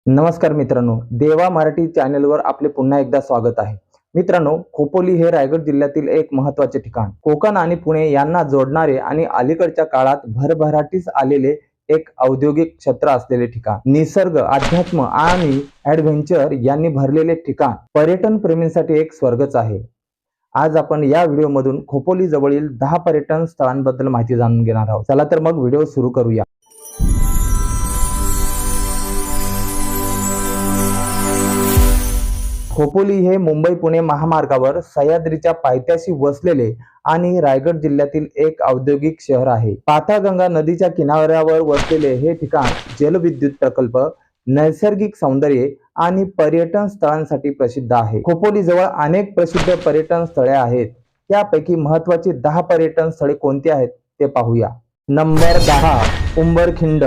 नमस्कार मित्रांनो, देवा मराठी चॅनलवर आपले पुन्हा एकदा स्वागत आहे. मित्रांनो, खोपोली हे रायगड जिल्ह्यातील एक महत्त्वाचे ठिकाण, कोकण आणि पुणे यांना जोडणारे आणि अलीकडच्या काळात भरभराटीस आलेले एक औद्योगिक क्षेत्र असलेले ठिकाण. निसर्ग, अध्यात्म आणि ॲडव्हेंचर यांनी भरलेले ठिकाण पर्यटन प्रेमींसाठी एक स्वर्गच आहे. आज आपण या व्हिडिओमधून खोपोली जवळील 10 पर्यटन स्थळांबद्दल माहिती जाणून घेणार आहोत. चला तर मग व्हिडिओ सुरू करूया. खोपोली हे मुंबई पुणे महामार्गावर सह्याद्रीच्या पायथ्याशी वसलेले आणि रायगड जिल्ह्यातील एक औद्योगिक शहर आहे. पाताळगंगा नदीच्या किनाऱ्यावर वसलेले हे ठिकाण जलविद्युत प्रकल्प, नैसर्गिक सौंदर्य आणि पर्यटन स्थळांसाठी प्रसिद्ध आहे. खोपोली जवळ अनेक प्रसिद्ध पर्यटन स्थळे आहेत. त्यापैकी महत्त्वाची 10 पर्यटन स्थळे कोणती आहेत ते पाहूया. नंबर 10, उंबरखिंड.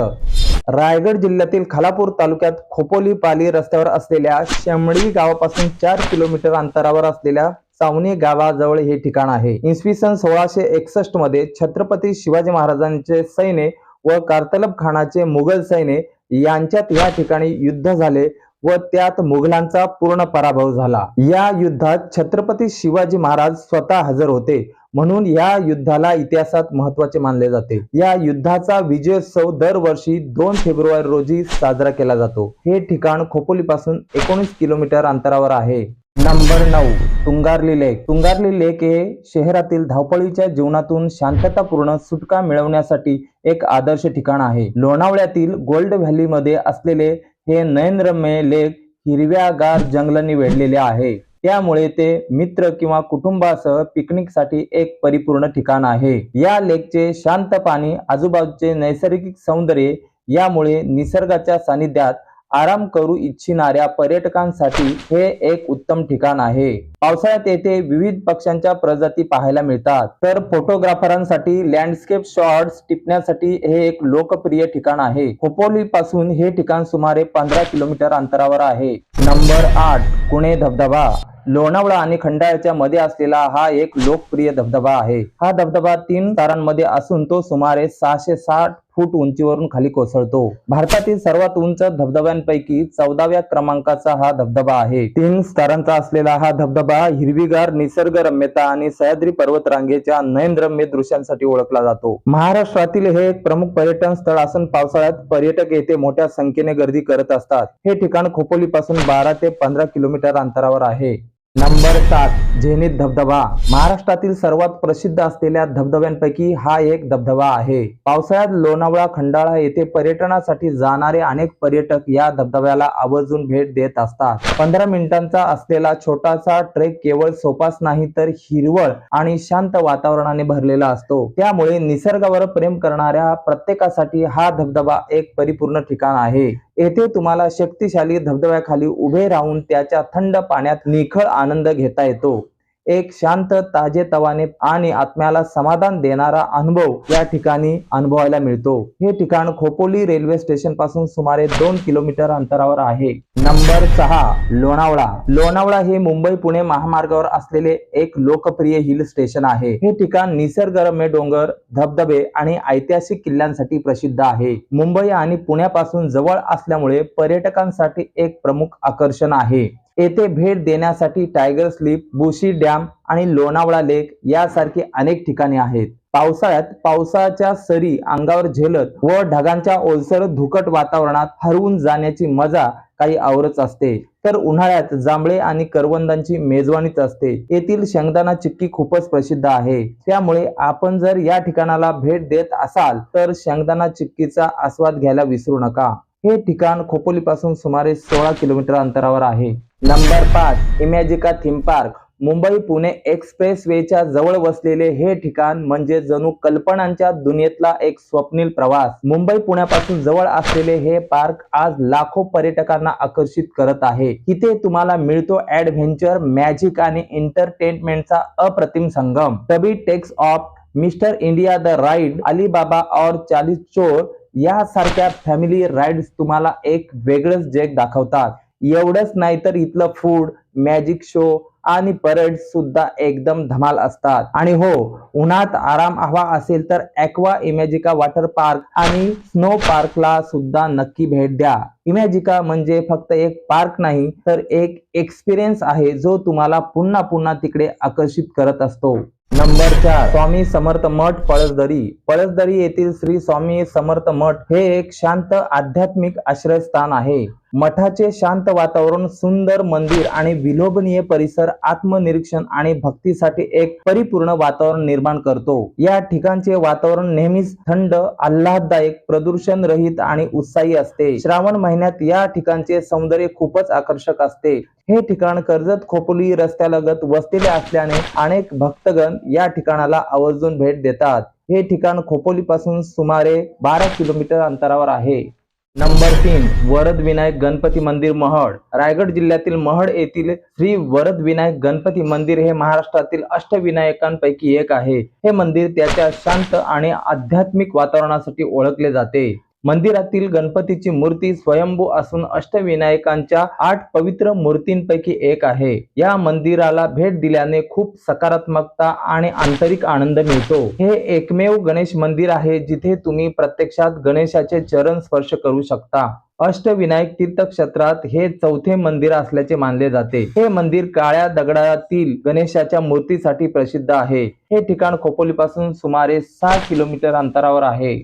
रायगड जिल्ह्यातील खालापूर तालुक्यात खोपोली पाली रस्त्यावर असलेल्या शेमडी गावापासून 4 किलोमीटर अंतरावर असलेल्या सावनी गावाजवळ हे ठिकाण आहे. इसवी सन 1661 मध्ये छत्रपती शिवाजी महाराजांचे सैन्य व कारतलब खानाचे मुघल सैन्य यांच्यात या ठिकाणी युद्ध झाले व त्यात मुघलांचा पूर्ण पराभव झाला. या युद्धात छत्रपती शिवाजी महाराज स्वतः हजर होते, म्हणून या युद्धाला इतिहासात महत्त्वाचे मानले जाते. या युद्धाचा विजयोत्सव दरवर्षी 2 फेब्रुवारी रोजी साजरा केला जातो. हे ठिकाण खोपोलीपासून 19 किलोमीटर अंतरावर आहे. नंबर 9, तुंगारली लेक. तुंगारली लेक हे शहरातील धावपळीच्या जीवनातून शांततापूर्ण सुटका मिळवण्यासाठी एक आदर्श ठिकाण आहे. लोणावळ्यातील गोल्ड व्हॅलीमध्ये असलेले हे नयनरम्य लेक हिरव्यागार जंगलांनी वेढलेले आहे. त्यामुळे ते मित्र किंवा कुटुंबासह पिकनिकसाठी एक परिपूर्ण ठिकाण आहे. या लेकचे शांत पाणी, आजूबाजूचे नैसर्गिक सौंदर्य यामुळे निसर्गाच्या सानिध्यात आराम करू इच्छिणाऱ्या पर्यटकांसाठी हे एक उत्तम ठिकाण आहे. पावसाळ्यात येथे विविध पक्ष्यांच्या प्रजाती पाहायला मिळतात, तर फोटोग्राफरांसाठी लँडस्केप शॉट्स टिपण्यासाठी हे एक लोकप्रिय ठिकाण आहे. खोपोली पासून हे ठिकाण सुमारे 15 किलोमीटर अंतरावर आहे. नंबर 8, कुणे धबधबा. लोणावळा आणि खंडाळ्याच्या मध्ये असलेला हा एक लोकप्रिय धबधबा आहे. हा धबधबा 3 स्तरांमध्ये असून तो सुमारे 660 फूट उंचीवरून खाली कोसळतो. भारतातील सर्वात उंच धबधब्यांपैकी 14व्या क्रमांकाचा हा धबधबा आहे. 3 स्तरांचा असलेला हा धबधबा हिरवीगार निसर्गरम्यता आणि सह्याद्री पर्वतरांगेच्या नयनरम्य दृश्यांसाठी ओळखला जातो. महाराष्ट्रातील हे एक प्रमुख पर्यटन स्थळ असून पावसाळ्यात पर्यटक येथे मोठ्या संख्येने गर्दी करत असतात. हे ठिकाण खोपोली पासून 12 ते 15 किलोमीटर अंतरावर आहे. नंबर 7, झेनिथ धबधबा. महाराष्ट्रातील सर्वात प्रसिद्ध असलेल्या धबधब्यांपैकी हा एक धबधबा आहे. पावसाळ्यात लोणावळा, खंडाळा येथे पर्यटनासाठी जाणारे अनेक पर्यटक या धबधब्याला आवर्जून भेट देत असतात. 15 मिनिटांचा असलेला छोटासा ट्रेक केवळ सोपाच नाही तर हिरवळ आणि शांत वातावरणाने भरलेला असतो. त्यामुळे निसर्गावर प्रेम करणाऱ्या प्रत्येकासाठी हा धबधबा एक परिपूर्ण ठिकाण आहे. येथे तुम्हाला शक्तिशाली धबधब्याखाली उभे राहून त्याच्या थंड पाण्यात निखळ आनंद घेता येतो. एक शांत, ताजेतवाने आणि आत्म्याला समाधान देणारा अनुभव या ठिकाणी अनुभवायला मिळतो. हे ठिकाण खोपोली रेल्वे स्टेशन पासून सुमारे 2 किलोमीटर अंतरावर आहे. नंबर 6, लोणावळा. लोणावळा हे मुंबई पुणे महामार्गावर असलेले एक लोकप्रिय हिल स्टेशन आहे. हे ठिकाण निसर्गरम्य डोंगर, धबधबे आणि ऐतिहासिक किल्ल्यांसाठी प्रसिद्ध आहे. मुंबई आणि पुण्यापासून जवळ असल्यामुळे पर्यटकांसाठी एक प्रमुख आकर्षण आहे. येथे भेट देण्यासाठी टायगर स्लिप, बुशी डॅम आणि लोणावळा लेक यासारखी अनेक ठिकाणे आहेत. पावसाळ्यात पावसाच्या सरी अंगावर झेलत व ढगांच्या ओलसर धुकट वातावरणात हरवून जाण्याची मजा काही औरच असते. तर उन्हाळ्यात जांभळे आणि करवंदांची मेजवानीच असते. येथील शेंगदाणा चिक्की खूपच प्रसिद्ध आहे. त्यामुळे आपण जर या ठिकाणाला भेट देत असाल तर शेंगदाणा चिक्कीचा आस्वाद घ्यायला विसरू नका. हे ठिकाण खोपोली पासून सुमारे 16 किलोमीटर अंतरावर आहे. Number 5, Imagica theme park. Mumbai Pune express वेच्या जवळ वसलेले हे ठिकाण म्हणजे जणू कल्पनांच्या दुनियेतला एक स्वप्नील प्रवास. मुंबई पुण्यापासून जवळ असलेले हे पार्क आज लाखो पर्यटकांना आकर्षित करत आहे. इथे तुम्हाला मिळतो ॲडव्हेंचर, मॅजिक आणि एंटरटेनमेंटचा अप्रतिम संगम. Tubby takes off, mister India the ride, Alibaba और 40 चोर यासारख्या फॅमिली राईड्स तुम्हाला एक वेगळंच जग दाखवतात. एवढंच नाही तर इथलं फूड, मॅजिक शो आणि परेड सुद्धा एकदम धमाल असतात. आणि हो, उन्हात आराम हवा असेल तर ॲक्वा इमॅजिका वॉटर पार्क आणि स्नो पार्कला सुद्धा नक्की भेट द्या. इमॅजिका म्हणजे फक्त एक पार्क नाही तर एक एक्सपिरियन्स आहे जो तुम्हाला पुन्हा पुन्हा तिकडे आकर्षित करत असतो. नंबर 4, स्वामी समर्थ मठ पळसदरी. पळसदरी येथील श्री स्वामी समर्थ मठ हे एक शांत आध्यात्मिक आश्रयस्थान आहे. मठाचे शांत वातावरण, सुंदर मंदिर आणि विलोभनीय परिसर आत्मनिरीक्षण आणि भक्तीसाठी एक परिपूर्ण वातावरण निर्माण करतो. या ठिकाणचे वातावरण नेहमीच थंड, आल्हाददायक, प्रदूषण रहित आणि उत्साही असते. श्रावण महिन्यात या ठिकाणचे सौंदर्य खूपच आकर्षक असते. हे ठिकाण कर्जत खोपोली रस्त्यालगत वसलेले असल्याने अनेक भक्तगण या ठिकाणाला आवर्जून भेट देतात. हे ठिकाण खोपोली पासून सुमारे 12 किलोमीटर अंतरावर आहे. नंबर 3, वरद विनायक गणपती मंदिर महड. रायगड जिल्ह्यातील महड येथील श्री वरद विनायक गणपती मंदिर हे महाराष्ट्रातील अष्टविनायकांपैकी एक आहे. हे मंदिर त्याच्या शांत आणि आध्यात्मिक वातावरणासाठी ओळखले जाते. मंदिरातील गणपतीची मूर्ती स्वयंभू असून अष्टविनायकांच्या 8 पवित्र मूर्तींपैकी एक आहे. या मंदिराला भेट दिल्याने खूप सकारात्मकता आणि आंतरिक आनंद मिळतो. हे एकमेव गणेश मंदिर आहे जिथे तुम्ही प्रत्यक्षात गणेशाचे चरण स्पर्श करू शकता. अष्टविनायक तीर्थक्षेत्रात हे 4थे मंदिर असल्याचे मानले जाते. हे मंदिर काळ्या दगडातील गणेशाच्या मूर्तीसाठी प्रसिद्ध आहे. हे ठिकाण खोपोलीपासून सुमारे 6 किलोमीटर अंतरावर आहे.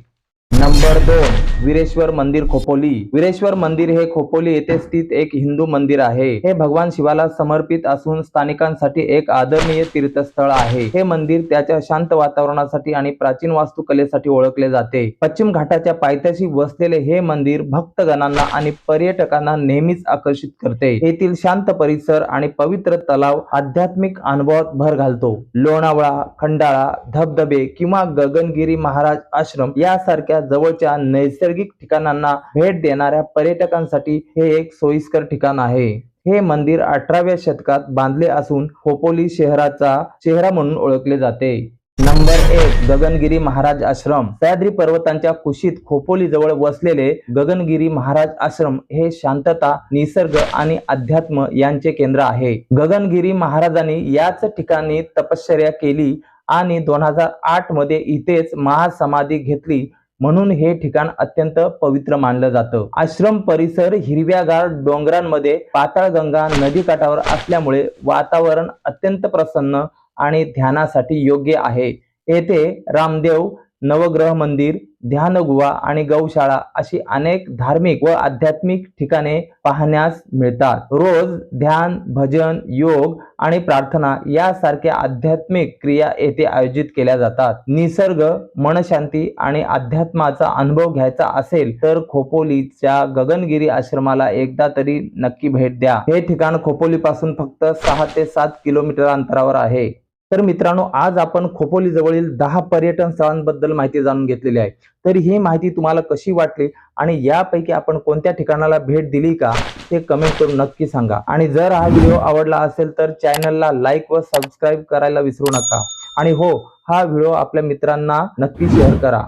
नंबर 2, वीरेश्वर मंदिर खोपोली. वीरेश्वर मंदिर हे खोपोली येथे स्थित एक हिंदू मंदिर आहे. हे भगवान शिवाला समर्पित असून स्थानिकांसाठी एक आदरणीय तीर्थस्थळ आहे. हे मंदिर त्याच्या शांत वातावरणासाठी आणि प्राचीन वास्तुकलेसाठी ओळखले जाते. पश्चिम घाटाच्या पायथ्याशी वसलेले हे मंदिर भक्तगणांना आणि पर्यटकांना नेहमीच आकर्षित करते. येथील शांत परिसर आणि पवित्र तलाव आध्यात्मिक अनुभवात भर घालतो. लोणावळा, खंडाळा, धबधबे किंवा गगनगिरी महाराज आश्रम यासारख्या जवळच्या नैसर्गिक ठिकाणांना भेट देणाऱ्या पर्यटकांसाठी हे एक सोयीस्कर ठिकाण आहे. हे मंदिर 18व्या शतकात बांधले असून खोपोली शहराचा चेहरा म्हणून ओळखले जाते. नंबर 1, गगनगिरी महाराज आश्रम. सह्याद्री पर्वतांच्या कुशीत खोपोली जवळ वसलेले गगनगिरी महाराज आश्रम हे शांतता, निसर्ग आणि अध्यात्म यांचे केंद्र आहे. गगनगिरी महाराजांनी याच ठिकाणी तपश्चर्या केली आणि 2008 मध्ये इथेच महासमाधी घेतली, म्हणून हे ठिकाण अत्यंत पवित्र मानलं जातं. आश्रम परिसर हिरव्यागार डोंगरांमध्ये पाताळगंगा नदीकाठावर असल्यामुळे वातावरण अत्यंत प्रसन्न आणि ध्यानासाठी योग्य आहे. येथे रामदेव, नवग्रह मंदिर, ध्यानगुहा आणि गौशाळा अशी अनेक धार्मिक व आध्यात्मिक ठिकाणे पाहण्यास मिळतात. रोज ध्यान, भजन, योग आणि प्रार्थना यासारख्या आध्यात्मिक क्रिया येथे आयोजित केल्या जातात. निसर्ग, मनशांती आणि अध्यात्माचा अनुभव घ्यायचा असेल तर खोपोलीच्या गगनगिरी आश्रमाला एकदा तरी नक्की भेट द्या. हे ठिकाण खोपोली पासून फक्त 6 ते 7 किलोमीटर अंतरावर आहे. तर मित्रांनो, आज आपण खोपोली जवळील 10 पर्यटन स्थळांबद्दल माहिती जाणून घेतलेली आहे. तर ही माहिती तुम्हाला कशी वाटली आणि यापैकी आपण कोणत्या ठिकाणाला भेट दिली का ते कमेंट करून नक्की सांगा. आणि जर हा व्हिडिओ आवडला असेल तर चॅनलला लाईक व सबस्क्राईब करायला विसरू नका. आणि हो, हा व्हिडिओ आपल्या मित्रांना नक्की शेअर करा.